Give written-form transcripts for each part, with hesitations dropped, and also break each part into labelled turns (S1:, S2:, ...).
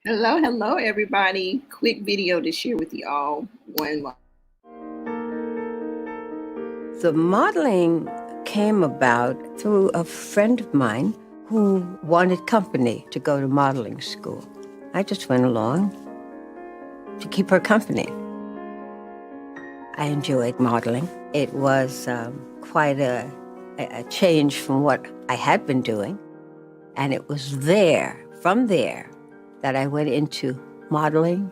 S1: Hello, hello, everybody. Quick video to share with you all.
S2: The modeling came about through a friend of mine who wanted company to go to modeling school. I just went along to keep her company. I enjoyed modeling. It was quite a change from what I had been doing. And it was from there, that I went into modeling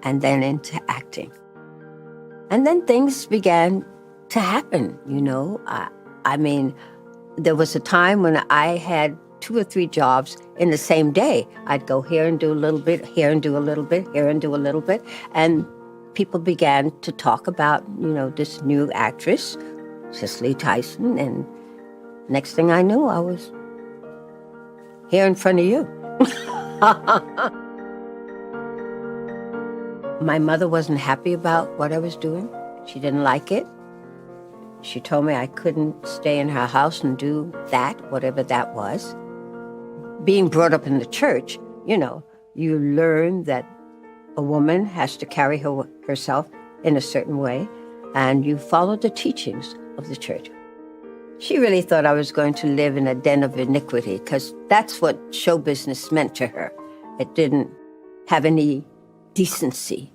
S2: and then into acting. And then things began to happen, I mean, there was a time when I had 2 or 3 jobs in the same day. I'd go here and do a little bit, here and do a little bit, here and do a little bit. And people began to talk about, this new actress, Cicely Tyson. And next thing I knew, I was here in front of you. My mother wasn't happy about what I was doing. She didn't like it. She told me I couldn't stay in her house and do that, whatever that was. Being brought up in the church, you learn that a woman has to carry herself in a certain way, and you follow the teachings of the church. She really thought I was going to live in a den of iniquity, because that's what show business meant to her. It didn't have any decency.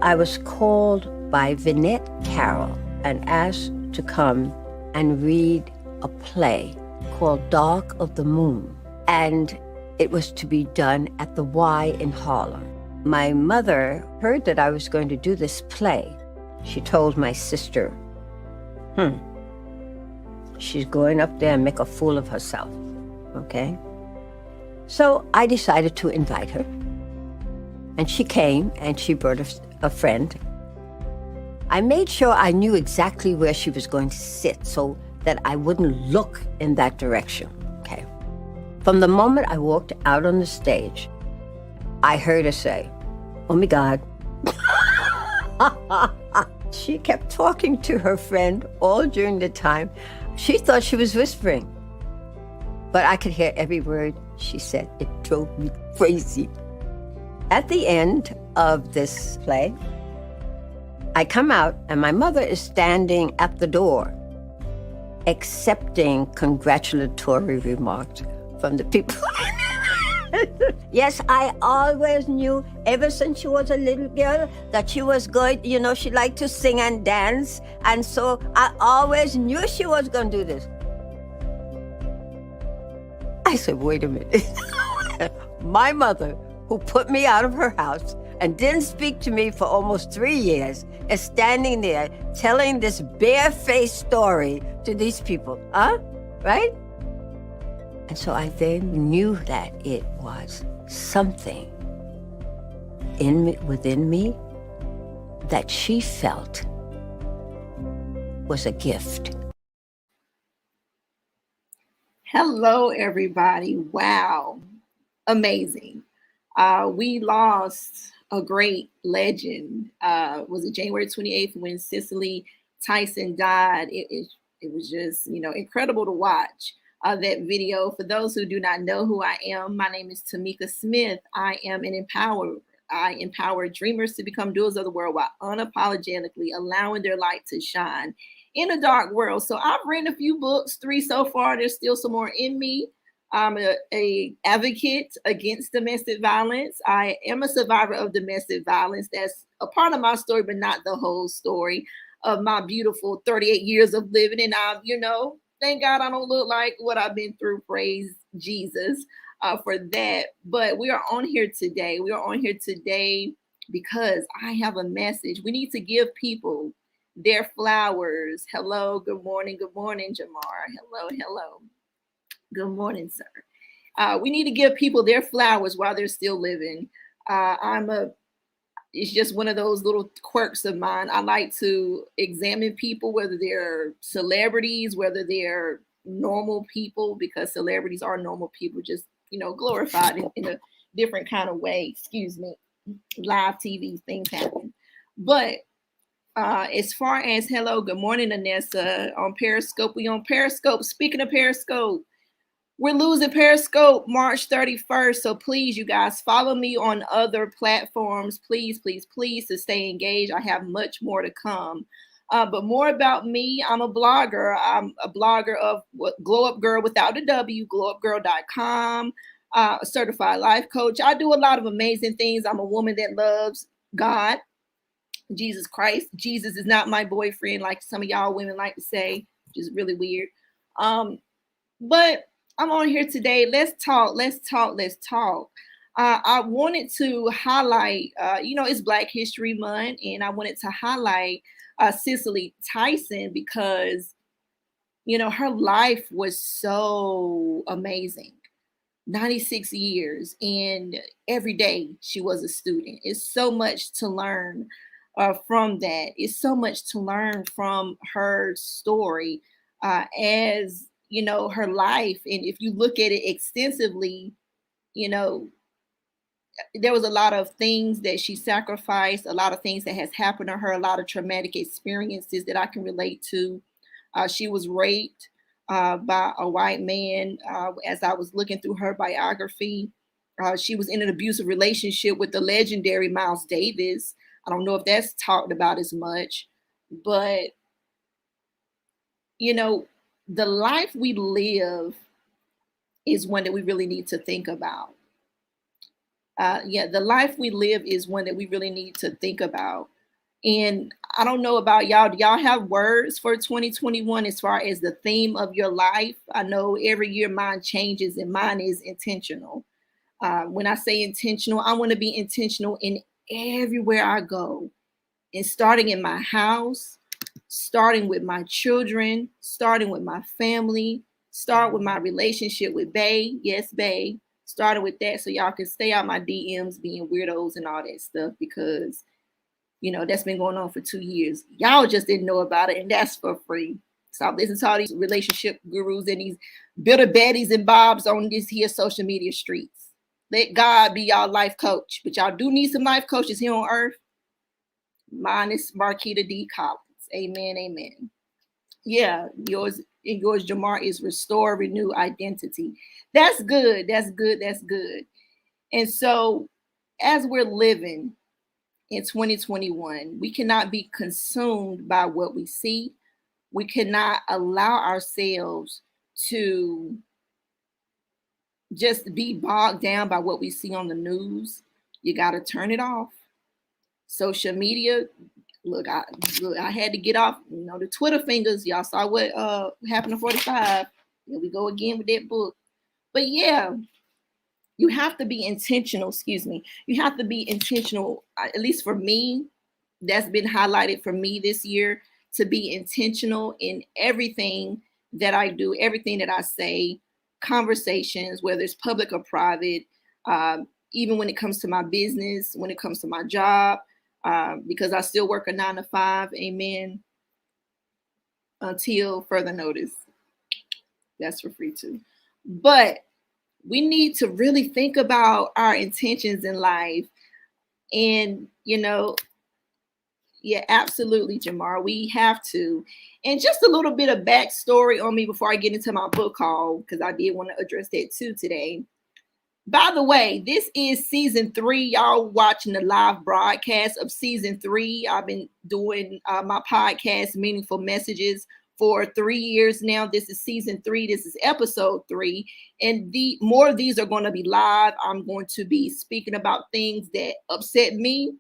S2: I was called by Vinette Carroll and asked to come and read a play called Dark of the Moon. And it was to be done at the Y in Harlem. My mother heard that I was going to do this play. She told my sister, she's going up there and make a fool of herself, okay? So I decided to invite her. And she came, and she brought a friend. I made sure I knew exactly where she was going to sit so that I wouldn't look in that direction, okay? From the moment I walked out on the stage, I heard her say, "Oh my God." She kept talking to her friend all during the time. She thought she was whispering, but I could hear every word she said. It drove me crazy. At the end of this play, I come out, and my mother is standing at the door, accepting congratulatory remarks from the people. Yes, I always knew, ever since she was a little girl, that she was going, she liked to sing and dance. And so I always knew she was going to do this. I said, wait a minute. My mother, who put me out of her house and didn't speak to me for almost 3 years, is standing there telling this barefaced story to these people, right? And so I then knew that it was something within me that she felt was a gift.
S1: Hello, everybody. Wow. Amazing. We lost a great legend. Was it January 28th when Cicely Tyson died? It was just, incredible to watch that video. For those who do not know who I am, my name is Tamieka Smith. I am an empowerer. I empower dreamers to become doers of the world while unapologetically allowing their light to shine in a dark world. So I've written a few books, 3 so far. There's still some more in me. I'm a advocate against domestic violence. I am a survivor of domestic violence. That's a part of my story, but not the whole story of my beautiful 38 years of living. And thank God I don't look like what I've been through. Praise Jesus for that. But we are on here today. We are on here today because I have a message. We need to give people their flowers. Hello, good morning, Jamar. Hello, hello. Good morning, sir. We need to give people their flowers while they're still living. It's just one of those little quirks of mine. I like to examine people, whether they're celebrities, whether they're normal people, because celebrities are normal people, just, glorified in a different kind of way. Excuse me. Live TV, things happen. But as far as hello, good morning, Anessa on Periscope. We on Periscope. Speaking of Periscope, We're losing Periscope March 31st. So please, you guys, follow me on other platforms. Please, please, please, to stay engaged. I have much more to come. But more about me, I'm a blogger. I'm a blogger of Glow Up Girl without a W, glowupgirl.com, a certified life coach. I do a lot of amazing things. I'm a woman that loves God, Jesus Christ. Jesus is not my boyfriend, like some of y'all women like to say, which is really weird. But I'm on here today. Let's talk. Let's talk. Let's talk. I wanted to highlight, it's Black History Month, and I wanted to highlight Cicely Tyson because, her life was so amazing. 96 years, and every day she was a student. It's so much to learn from that. It's so much to learn from her story as her life. And if you look at it extensively, there was a lot of things that she sacrificed, a lot of things that has happened to her, a lot of traumatic experiences that I can relate to. She was raped by a white man. As I was looking through her biography, she was in an abusive relationship with the legendary Miles Davis. I don't know if that's talked about as much, but the life we live is one that we really need to think about. The life we live is one that we really need to think about. And I don't know about y'all. Do y'all have words for 2021 as far as the theme of your life? I know every year mine changes, and mine is intentional. When I say intentional, I want to be intentional in everywhere I go, and starting in my house, starting with my children, starting with my family, start with my relationship with Bae. Yes, Bae. Started with that so y'all can stay out my DMs being weirdos and all that stuff, because that's been going on for 2 years. Y'all just didn't know about it, and that's for free. Stop listening to all these relationship gurus and these bitter baddies and bobs on this here social media streets. Let God be y'all life coach. But y'all do need some life coaches here on earth. Mine is Marquita D. Collins. Amen, amen. Yeah, yours, Jamar, is restore, renew identity. That's good. That's good. That's good. And so as we're living in 2021, we cannot be consumed by what we see. We cannot allow ourselves to just be bogged down by what we see on the news. You got to turn it off. Social media, look, I had to get off, the Twitter fingers. Y'all saw what happened to 45. Here we go again with that book. But yeah, you have to be intentional. Excuse me. You have to be intentional, at least for me. That's been highlighted for me this year, to be intentional in everything that I do, everything that I say, conversations, whether it's public or private, even when it comes to my business, when it comes to my job, because I still work a 9 to 5, amen, until further notice. That's for free too. But we need to really think about our intentions in life. And, yeah, absolutely, Jamar. We have to. And just a little bit of backstory on me before I get into my book haul, because I did want to address that too today. By the way, this is season 3. Y'all watching the live broadcast of season 3. I've been doing my podcast, Meaningful Messages, for 3 years now. This is season 3. This is episode 3. And more of these are going to be live. I'm going to be speaking about things that upset me.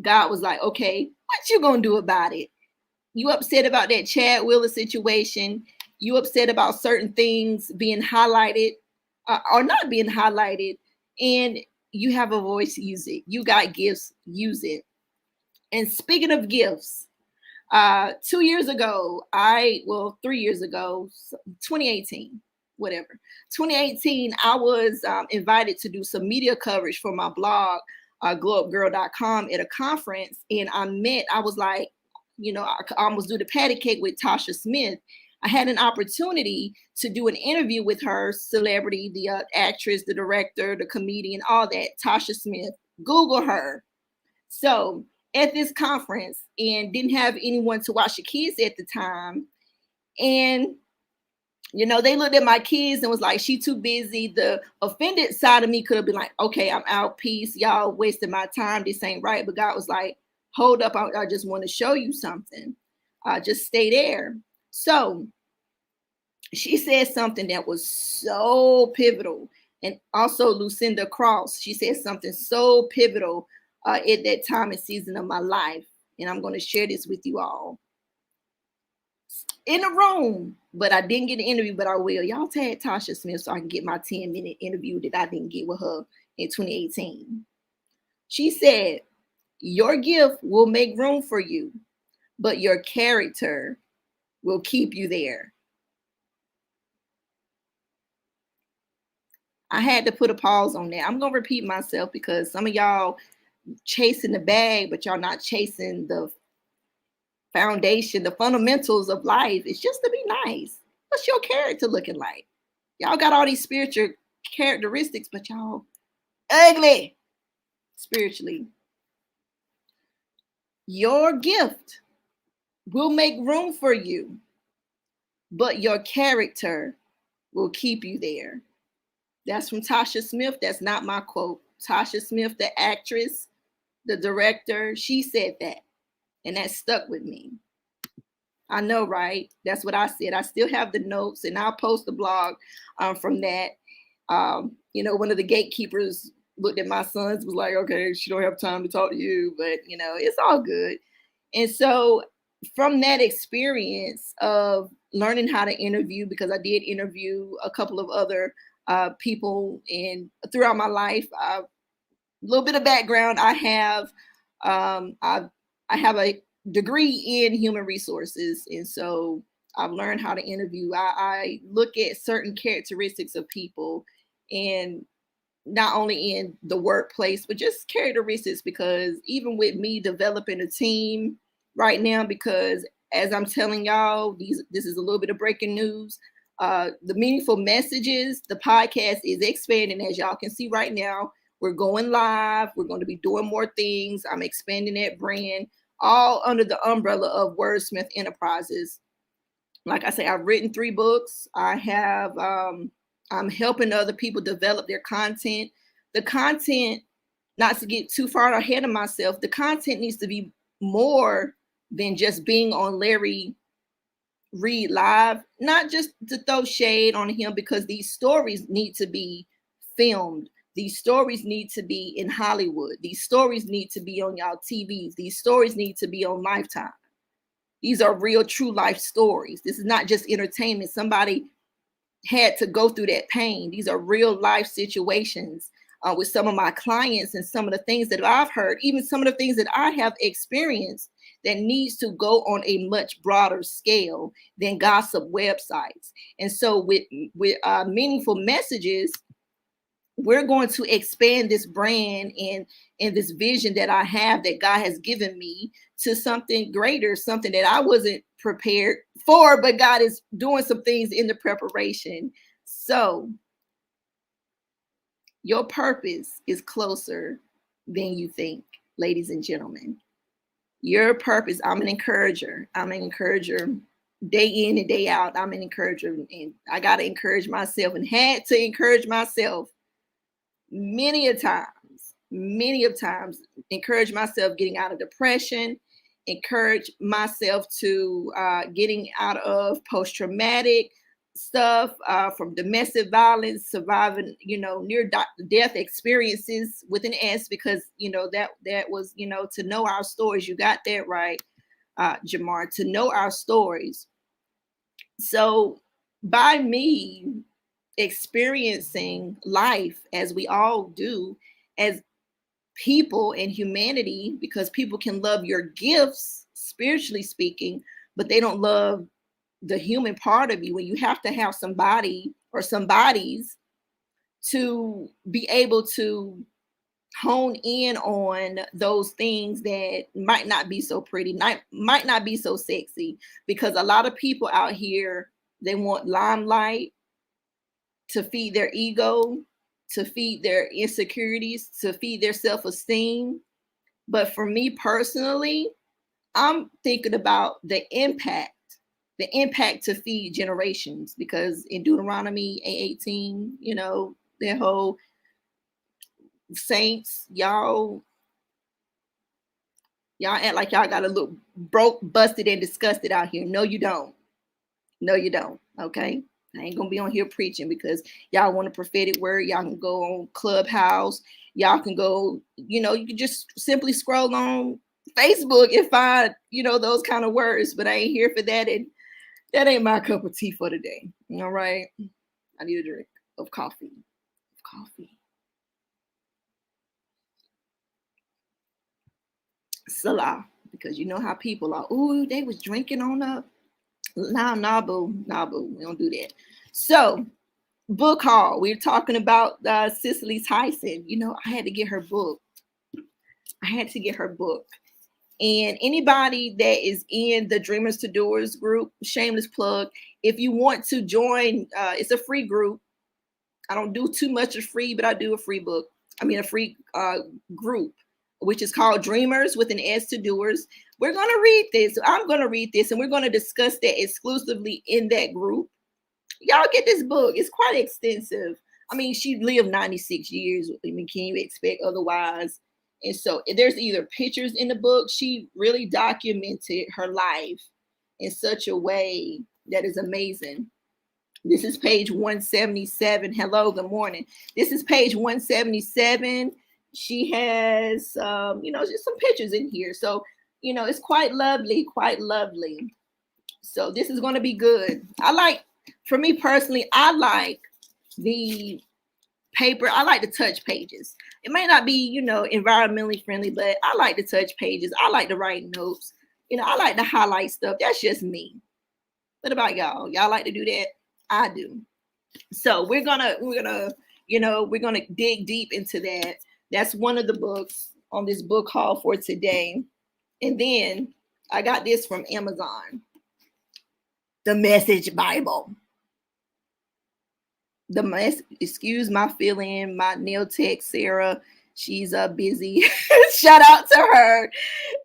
S1: God was like, okay, what you going to do about it? You upset about that Chad Wheeler situation. You upset about certain things being highlighted or not being highlighted. And you have a voice, use it. You got gifts, use it. And speaking of gifts, 2 years ago, 3 years ago, 2018, whatever. 2018, I was invited to do some media coverage for my blog, glowupgirl.com, at a conference. And I was like, I almost do the patty cake with Tasha Smith. I had an opportunity to do an interview with her, celebrity, the actress, the director, the comedian, all that, Tasha Smith. Google her. So at this conference, and didn't have anyone to watch the kids at the time. And They looked at my kids and was like, she too busy. The offended side of me could have been like, okay, I'm out, peace. Y'all wasting my time. This ain't right. But God was like, hold up. I just want to show you something. Just stay there. So she said something that was so pivotal. And also Lucinda Cross, she said something so pivotal at that time and season of my life. And I'm going to share this with you all. In a room, but I didn't get an interview, but I will. Y'all tag Tasha Smith so I can get my 10-minute interview that I didn't get with her in 2018. She said, your gift will make room for you, but your character will keep you there. I had to put a pause on that. I'm going to repeat myself because some of y'all chasing the bag, but y'all not chasing the foundation, the fundamentals of life. It's just to be nice. What's your character looking like? Y'all got all these spiritual characteristics, but y'all ugly spiritually. Your gift will make room for you, but your character will keep you there. That's from Tasha Smith. That's not my quote. Tasha Smith, the actress, the director, she said that. And that stuck with me. I know, right? That's what I said. I still have the notes, and I'll post the blog from that. One of the gatekeepers looked at my sons, was like, okay, she don't have time to talk to you, but it's all good. And so from that experience of learning how to interview, because I did interview a couple of other people throughout my life, a little bit of background. I have a degree in human resources, and so I've learned how to interview. I look at certain characteristics of people, and not only in the workplace, but just characteristics, because even with me developing a team right now, because as I'm telling y'all, this is a little bit of breaking news. The Meaningful Messages, the podcast is expanding, as y'all can see right now. We're going live. We're going to be doing more things. I'm expanding that brand, all under the umbrella of Wordsmith Enterprises. Like I say, I've written 3 books. I'm helping other people develop their content. The content, not to get too far ahead of myself, the content needs to be more than just being on Larry Reed Live, not just to throw shade on him, because these stories need to be filmed. These stories need to be in Hollywood. These stories need to be on y'all TVs. These stories need to be on Lifetime. These are real, true life stories. This is not just entertainment. Somebody had to go through that pain. These are real life situations with some of my clients, and some of the things that I've heard, even some of the things that I have experienced, that needs to go on a much broader scale than gossip websites. And so with Meaningful Messages, we're going to expand this brand and this vision that I have, that God has given me, to something greater, something that I wasn't prepared for, but God is doing some things in the preparation. So your purpose is closer than you think, ladies and gentlemen. Your purpose, I'm an encourager. I'm an encourager day in and day out. I'm an encourager, and I got to encourage myself, and had to encourage myself many of times, encourage myself getting out of depression, encourage myself to getting out of post-traumatic stuff, from domestic violence, surviving, near death experiences with an S, because, that was, to know our stories. You got that right, Jamar, to know our stories. So by me experiencing life, as we all do, as people and humanity, because people can love your gifts, spiritually speaking, but they don't love the human part of you. When you have to have somebody or some bodies to be able to hone in on those things that might not be so pretty, might not be so sexy, because a lot of people out here, they want limelight to feed their ego, to feed their insecurities, to feed their self-esteem. But for me personally, I'm thinking about the impact the impact to feed generations, because in Deuteronomy 8:18, you know, that whole saints, y'all act like y'all got to look broke, busted, and disgusted out here. No, you don't. No, you don't. Okay. I ain't gonna be on here preaching because y'all want a prophetic word. Y'all can go on Clubhouse. Y'all can go, you know, you can just simply scroll on Facebook and find, you know, those kind of words. But I ain't here for that. And that ain't my cup of tea for today. All right. I need a drink of coffee. Salah. Because you know how people are. Ooh, they was drinking on up. Nah, boo. We don't do that. So, book haul. We're talking about Cicely Tyson. You know, I had to get her book. And anybody that is in the Dreamers to Doers group, shameless plug, if you want to join, it's a free group. I don't do too much of free, but I do a free book. I mean, a free group, which is called Dreamers with an S to Doers. We're going to read this. I'm going to read this, and we're going to discuss that exclusively in that group. Y'all get this book. It's quite extensive. I mean, she lived 96 years. I mean, can you expect otherwise? And so there's either pictures in the book. She really documented her life in such a way that is amazing. This is page 177. Hello, good morning. This is page 177. She has, you know, just some pictures in here. So, you know, it's quite lovely, So this is going to be good. For me personally, I like the paper. I like to touch pages. It may not be, you know, environmentally friendly, but I like to touch pages. I like to write notes. You know, I like to highlight stuff. That's just me. What about y'all? Y'all like to do that? I do. So we're gonna dig deep into that. That's one of the books on this book haul for today. And then I got this from Amazon. The Message Bible. Excuse my fill-in, my nail tech, Sarah. She's busy. Shout out to her.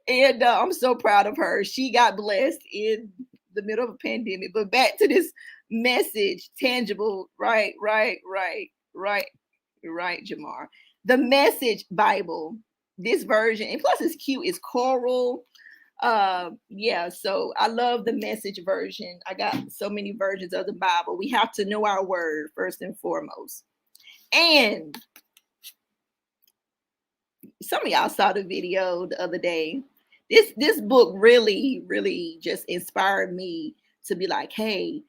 S1: And I'm so proud of her. She got blessed in the middle of a pandemic. But back to this message, tangible. Right, Jamar. The Message Bible. This version, and plus it's cute, it's coral. Yeah, so I love the Message version. I got so many versions of the Bible. We have to know our word first and foremost. And some of y'all saw the video the other day. This book really just inspired me to be like, hey,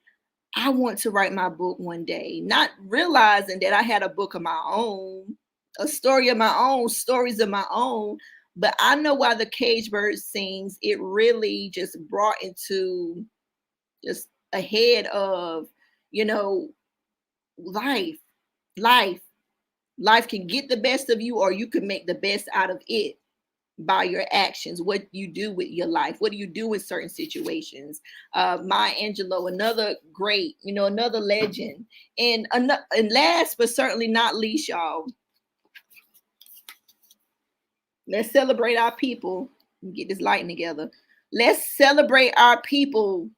S1: I want to write my book one day, not realizing that I had a book of my own, a story of my own, stories of my own. But I know why the Cage Bird sings. It really just brought into just ahead of, you know, life can get the best of you, or you can make the best out of it by your actions. What you do with your life, what do you do in certain situations? Maya Angelou, another great, you know, another legend. And last but certainly not least, y'all, let's celebrate our people. Get this lighting together. Let's celebrate our people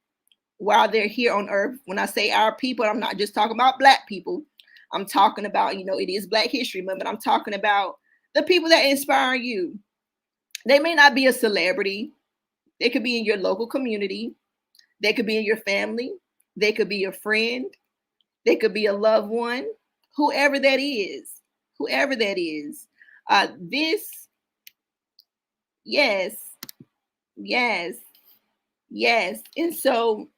S1: while they're here on earth. When I say our people, I'm not just talking about Black people. I'm talking about, you know, it is Black History Month, but I'm talking about the people that inspire you. They may not be a celebrity. They could be in your local community. They could be in your family. They could be a friend. They could be a loved one. Whoever that is. Yes. And so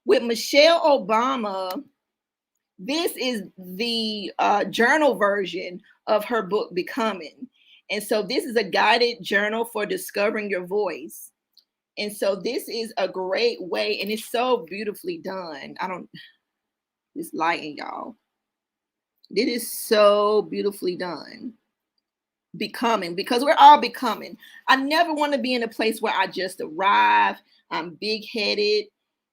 S1: with Michelle Obama, this is the journal version of her book, Becoming. And so this is a guided journal for discovering your voice. And so this is a great way, and it's so beautifully done. This lighting, y'all. It is so beautifully done. Becoming, because we're all becoming. I never want to be in a place where I just arrive, I'm big-headed,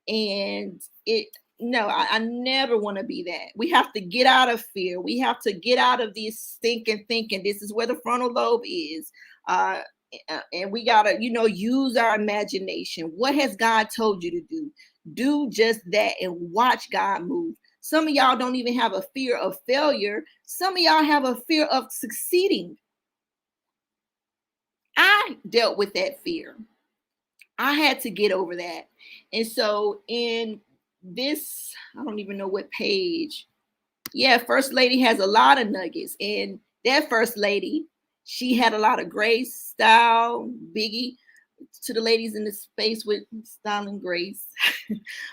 S1: and I never want to be that. We have to get out of fear. We have to get out of this stinking thinking. This is where the frontal lobe is. And we got to, use our imagination. What has God told you to do? Do just that and watch God move. Some of y'all don't even have a fear of failure. Some of y'all have a fear of succeeding. I dealt with that fear. I had to get over that. And so in this, I don't even know what page. Yeah, First Lady has a lot of nuggets. And that First Lady, she had a lot of grace, style, Biggie to the ladies in the space with style and grace.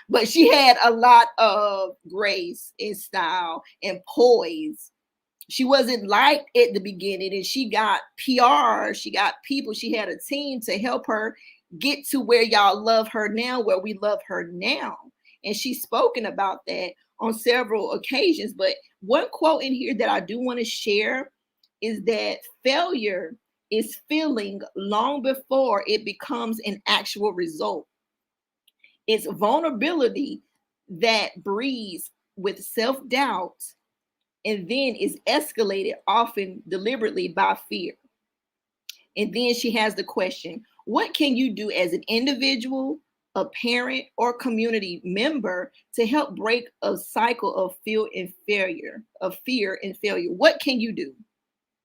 S1: But she had a lot of grace and style and poise. She wasn't liked at the beginning, and she got PR, she got people, she had a team to help her get to where y'all love her now, where we love her now. And she's spoken about that on several occasions. But one quote in here that I do want to share is that failure is feeling long before it becomes an actual result. It's vulnerability that breeds with self-doubt and then is escalated often deliberately by fear. And then she has the question, what can you do as an individual, a parent, or community member to help break a cycle of fear and failure, What can you do?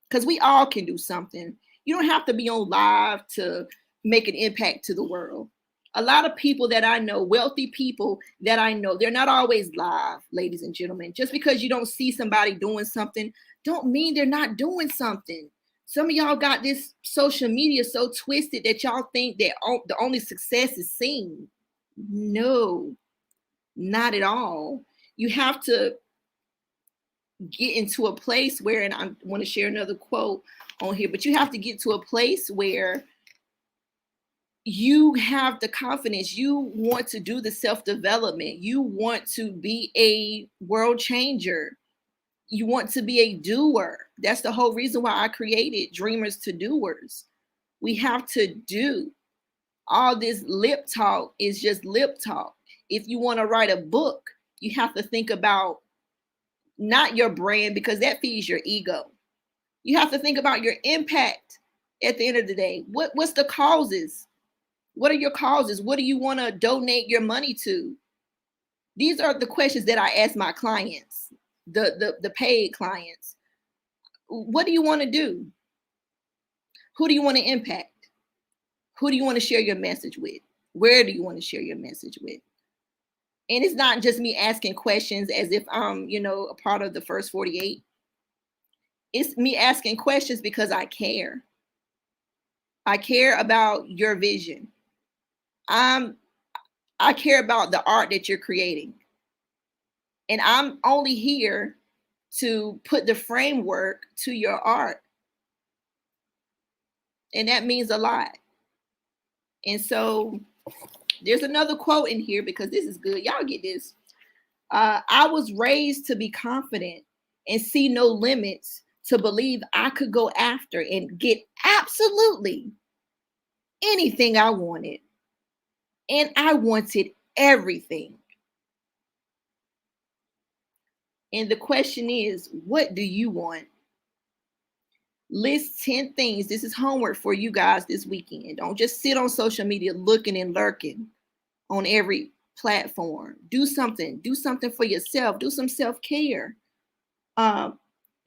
S1: Because we all can do something. You don't have to be on live to make an impact to the world. A lot of people that I know, wealthy people that I know, they're not always live, ladies and gentlemen. Just because you don't see somebody doing something, don't mean they're not doing something. Some of y'all got this social media so twisted that y'all think that the only success is seen. No, not at all. You have to get into a place where, and I want to share another quote on here, but you have to get to a place where you have the confidence, you want to do the self-development, you want to be a world changer, you want to be a doer. That's the whole reason why I created Dreamers to Doers. We have to do. All this lip talk is just lip talk. If you want to write a book, you have to think about not your brand, because that feeds your ego. You have to think about your impact at the end of the day. What's the causes? What are your causes? What do you want to donate your money to? These are the questions that I ask my clients, the paid clients. What do you want to do? Who do you want to impact? Who do you want to share your message with? Where do you want to share your message with? And it's not just me asking questions as if I'm, a part of the first 48. It's me asking questions because I care. I care about your vision. I care about the art that you're creating. And I'm only here to put the framework to your art. And that means a lot. And so there's another quote in here because this is good. Y'all get this. I was raised to be confident and see no limits, to believe I could go after and get absolutely anything I wanted. And I wanted everything. And the question is, what do you want? List 10 things. This is homework for you guys this weekend. Don't just sit on social media looking and lurking on every platform. Do something. Do something for yourself. Do some self-care.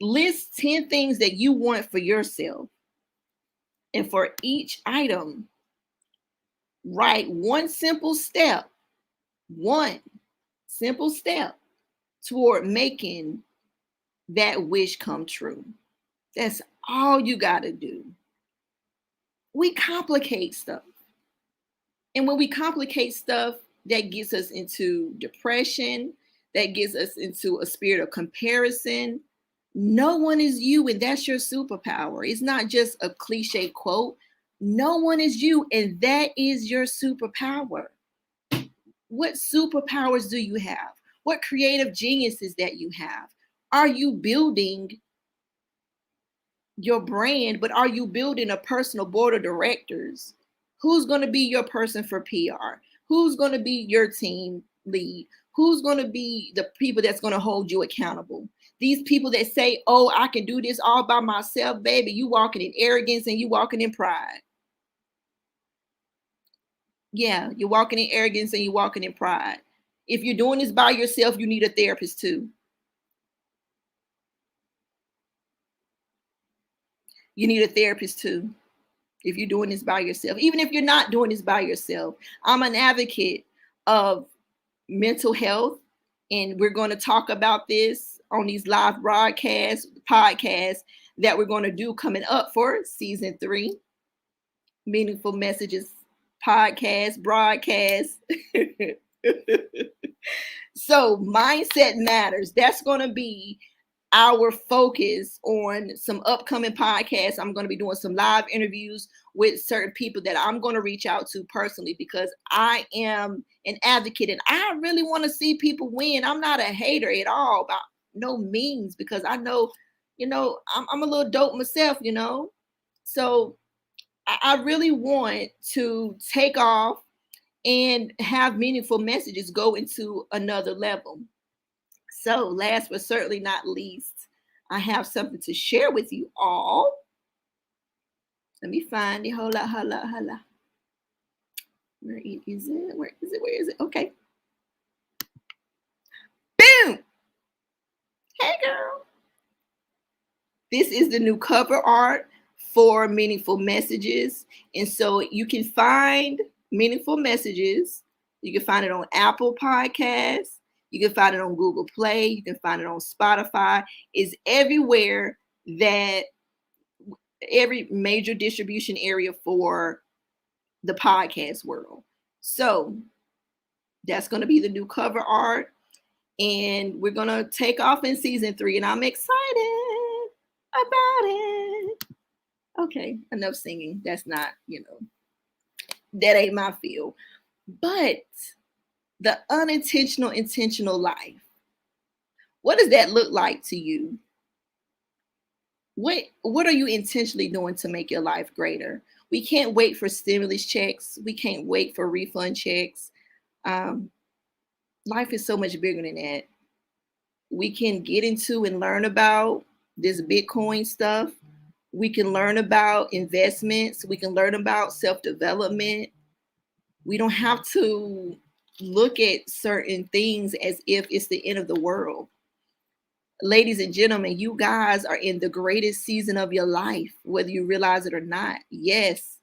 S1: List 10 things that you want for yourself. And for each item, write one simple step toward making that wish come true. That's all you got to do. We complicate stuff. And when we complicate stuff, that gets us into depression, that gets us into a spirit of comparison. No one is you, and that's your superpower. It's not just a cliche quote. No one is you, and that is your superpower. What superpowers do you have? What creative geniuses that you have? Are you building your brand, but are you building a personal board of directors? Who's going to be your person for PR? Who's going to be your team lead? Who's going to be the people that's going to hold you accountable? These people that say, oh, I can do this all by myself, baby, you walking in arrogance and you walking in pride. Yeah, you're walking in arrogance and you're walking in pride. If you're doing this by yourself, you need a therapist too. You need a therapist too. If you're doing this by yourself, even if you're not doing this by yourself, I'm an advocate of mental health. And we're going to talk about this on these live podcasts that we're going to do coming up for season 3. Meaningful Messages podcast, broadcast. So, mindset matters. That's going to be our focus on some upcoming podcasts. I'm going to be doing some live interviews with certain people that I'm going to reach out to personally, because I am an advocate and I really want to see people win. I'm not a hater at all, by no means, because I know, I'm a little dope myself, So I really want to take off and have meaningful messages go into another level. So, last but certainly not least, I have something to share with you all. Let me find it. Holla. Where is it? Where is it? Okay. Boom. Hey, girl. This is the new cover art for Meaningful Messages. And so you can find Meaningful Messages. You can find it on Apple Podcasts. You can find it on Google Play. You can find it on Spotify. It's everywhere, that every major distribution area for the podcast world. So that's going to be the new cover art. And we're going to take off in season 3. And I'm excited about it. Okay, enough singing. That's not, that ain't my field. But the unintentional, intentional life. What does that look like to you? What are you intentionally doing to make your life greater? We can't wait for stimulus checks. We can't wait for refund checks. Life is so much bigger than that. We can get into and learn about this Bitcoin stuff. We can learn about investments. We can learn about self-development. We don't have to look at certain things as if it's the end of the world. Ladies and gentlemen, you guys are in the greatest season of your life, whether you realize it or not. Yes,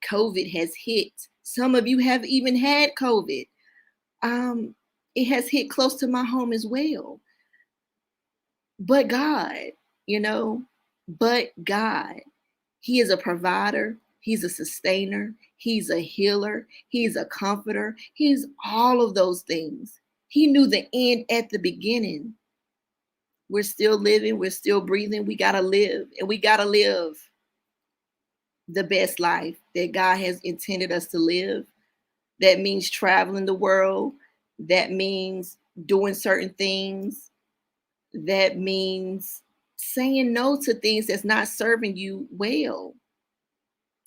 S1: COVID has hit. Some of you have even had COVID. It has hit close to my home as well. But God, but God, He is a provider. He's a sustainer. He's a healer. He's a comforter. He's all of those things. He knew the end at the beginning. We're still living. We're still breathing. We got to live, and we got to live the best life that God has intended us to live. That means traveling the world. That means doing certain things. That means saying no to things that's not serving you well.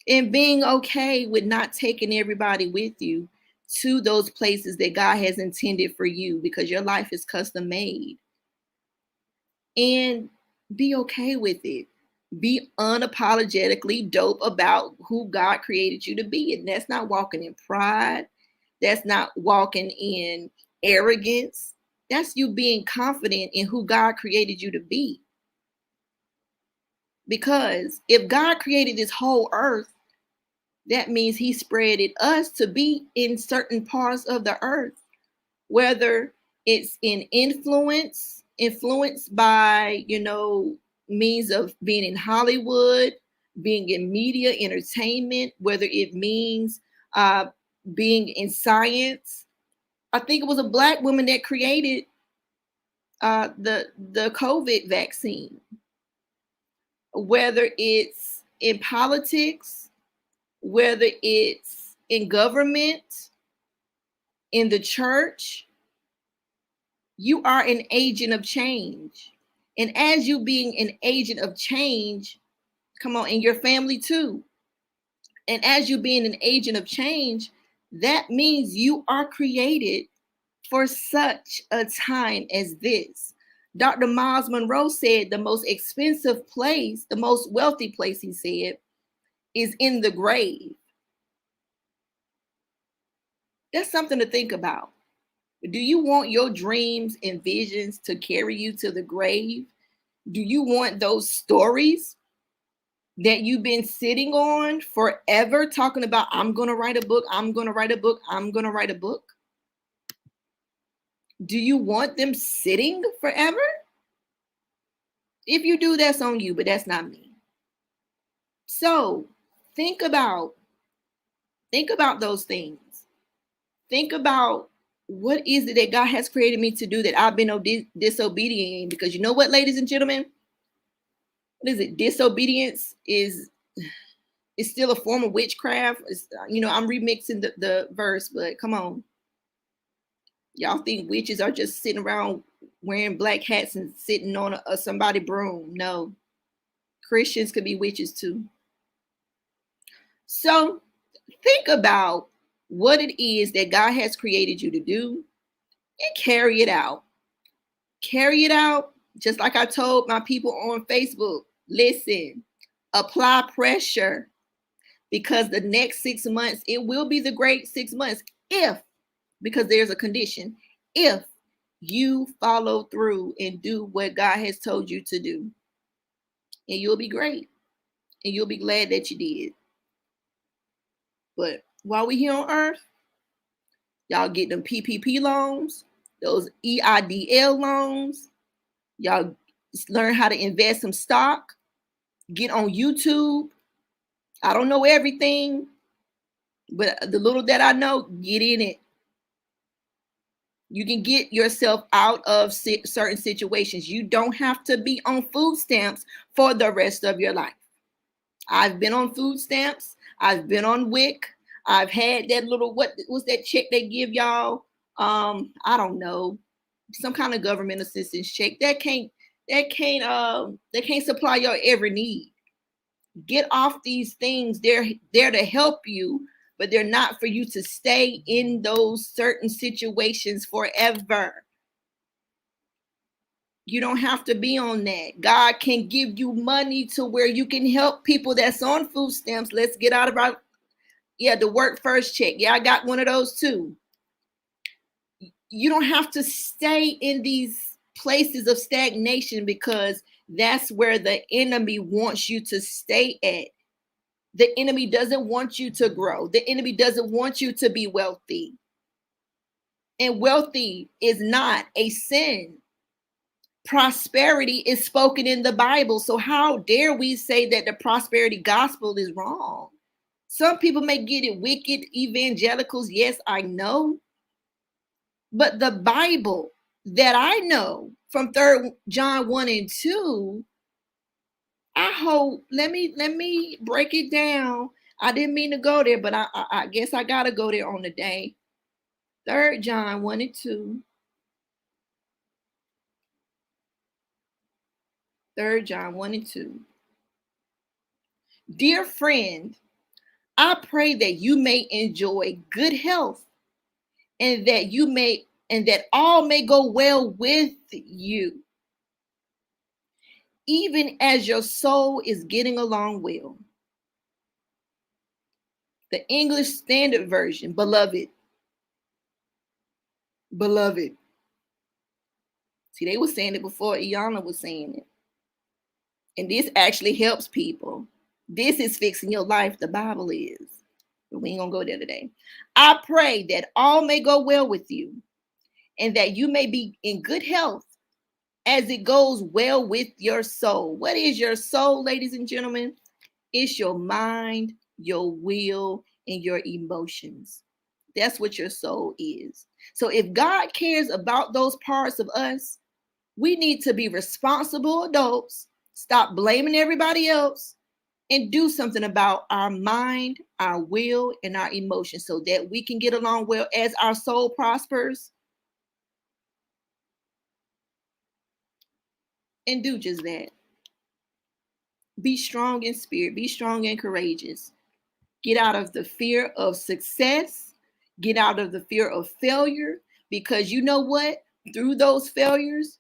S1: And being okay with not taking everybody with you to those places that God has intended for you, because your life is custom made. And be okay with it. Be unapologetically dope about who God created you to be. And that's not walking in pride. That's not walking in arrogance. That's you being confident in who God created you to be. Because if God created this whole earth, that means He spreaded us to be in certain parts of the earth, whether it's in influenced by, means of being in Hollywood, being in media, entertainment, whether it means being in science. I think it was a Black woman that created the COVID vaccine. Whether it's in politics, whether it's in government, in the church, you are an agent of change. And as you being an agent of change, come on, in your family too. And as you being an agent of change, that means you are created for such a time as this. Dr. Miles Monroe said the most expensive place, the most wealthy place, he said, is in the grave. That's something to think about. Do you want your dreams and visions to carry you to the grave? Do you want those stories that you've been sitting on forever talking about, I'm going to write a book, I'm going to write a book, I'm going to write a book? Do you want them sitting forever? If you do, that's on you, but that's not me. So think about those things. Think about, what is it that God has created me to do that I've been disobedient in? Because you know what, ladies and gentlemen, what is it? Disobedience is still a form of witchcraft. I'm remixing the verse, but come on. Y'all think witches are just sitting around wearing black hats and sitting on somebody's broom? No. Christians could be witches too. So think about what it is that God has created you to do and carry it out. Carry it out, just like I told my people on Facebook. Listen, apply pressure, because the next 6 months, it will be the great 6 months because there's a condition, if you follow through and do what God has told you to do. And you'll be great. And you'll be glad that you did. But while we're here on earth, y'all get them PPP loans, those EIDL loans. Y'all learn how to invest some stock. Get on YouTube. I don't know everything, but the little that I know, get in it. You can get yourself out of certain situations. You don't have to be on food stamps for the rest of your life. I've been on food stamps. I've been on WIC. I've had that little, what was that check they give y'all? I don't know, some kind of government assistance check that can't supply your every need. Get off these things. They're there to help you, but they're not for you to stay in those certain situations forever. You don't have to be on that. God can give you money to where you can help people that's on food stamps. Let's get out of our, the work first check. Yeah, I got one of those too. You don't have to stay in these places of stagnation, because that's where the enemy wants you to stay at. The enemy doesn't want you to grow. The enemy doesn't want you to be wealthy. And wealthy is not a sin. Prosperity is spoken in the Bible. So how dare we say that the prosperity gospel is wrong? Some people may get it wicked, evangelicals. Yes, I know. But the Bible that I know from 3 John 1 and 2, I hope, let me break it down. I didn't mean to go there, but I guess I got to go there on the day. 3 John 1 and 2. 3 John 1 and 2. Dear friend, I pray that you may enjoy good health, and that all may go well with you, even as your soul is getting along well. The English Standard Version, beloved. Beloved. See, they were saying it before Iana was saying it. And this actually helps people. This is fixing your life. The Bible is. But we ain't gonna go there today. I pray that all may go well with you, and that you may be in good health as it goes well with your soul. What is your soul, ladies and gentlemen? It's your mind, your will, and your emotions. That's what your soul is. So if God cares about those parts of us, we need to be responsible adults, stop blaming everybody else, and do something about our mind, our will, and our emotions, so that we can get along well as our soul prospers. And do just that. Be strong in spirit. Be strong and courageous. Get out of the fear of success. Get out of the fear of failure, because you know what? Through those failures,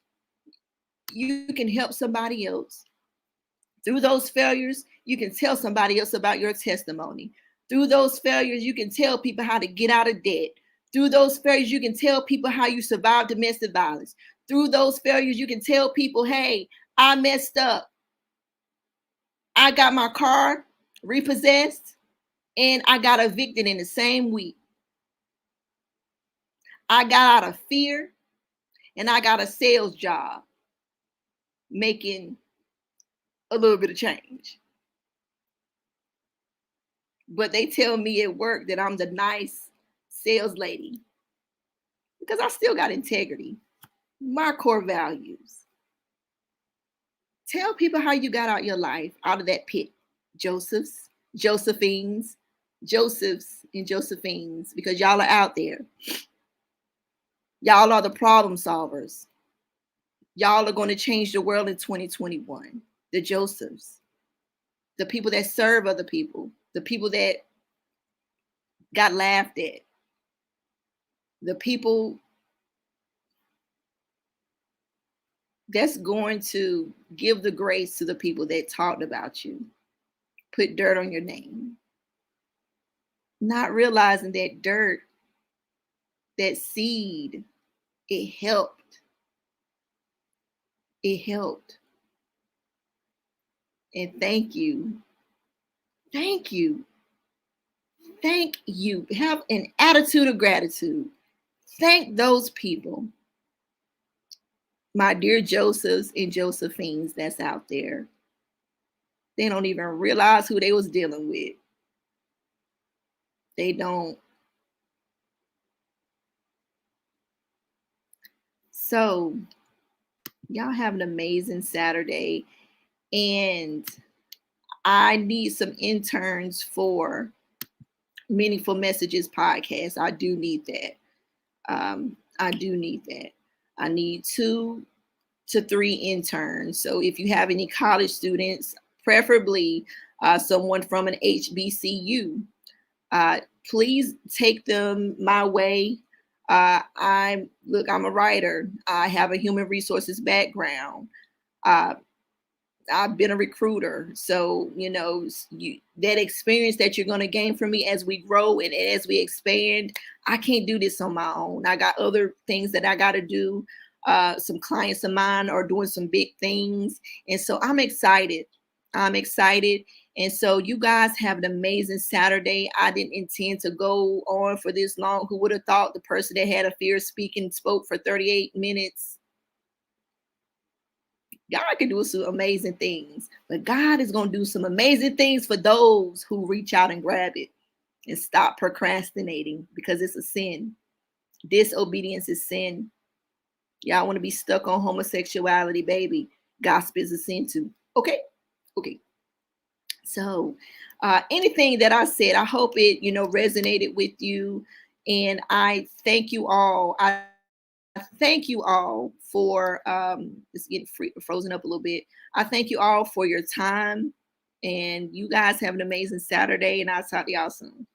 S1: you can help somebody else. Through those failures, you can tell somebody else about your testimony. Through those failures, you can tell people how to get out of debt. Through those failures, you can tell people how you survived domestic violence. Through those failures, you can tell people, hey, I messed up. I got my car repossessed and I got evicted in the same week. I got out of fear and I got a sales job making a little bit of change. But they tell me at work that I'm the nice sales lady because I still got integrity, my core values. Tell people how you got out your life, out of that pit. Josephs, Josephines, Josephs, and Josephines, because y'all are out there. Y'all are the problem solvers. Y'all are going to change the world in 2021. The Josephs, the people that serve other people, the people that got laughed at, the people that's going to give the grace to the people that talked about you, put dirt on your name, not realizing that dirt, that seed, it helped. It helped. And thank you. Thank you. Thank you. Have an attitude of gratitude. Thank those people, my dear Josephs and Josephines that's out there. They don't even realize who they was dealing with. They don't. So y'all have an amazing Saturday. And I need some interns for Meaningful Messages podcast. I do need that. I do need that. I need 2 to 3 interns. So if you have any college students, preferably someone from an HBCU, please take them my way. I'm a writer. I have a human resources background. I've been a recruiter. So, that experience that you're going to gain from me as we grow and as we expand, I can't do this on my own. I got other things that I got to do. Some clients of mine are doing some big things. And so I'm excited. And so you guys have an amazing Saturday. I didn't intend to go on for this long. Who would have thought the person that had a fear of speaking spoke for 38 minutes? God can do some amazing things, but God is going to do some amazing things for those who reach out and grab it and stop procrastinating, because it's a sin. Disobedience is sin. Y'all want to be stuck on homosexuality, baby. Gospel is a sin too. Okay. So anything that I said, I hope it, resonated with you. And I thank you all. I thank you all for it's getting frozen up a little bit. I thank you all for your time, and you guys have an amazing Saturday, and I'll talk to y'all soon.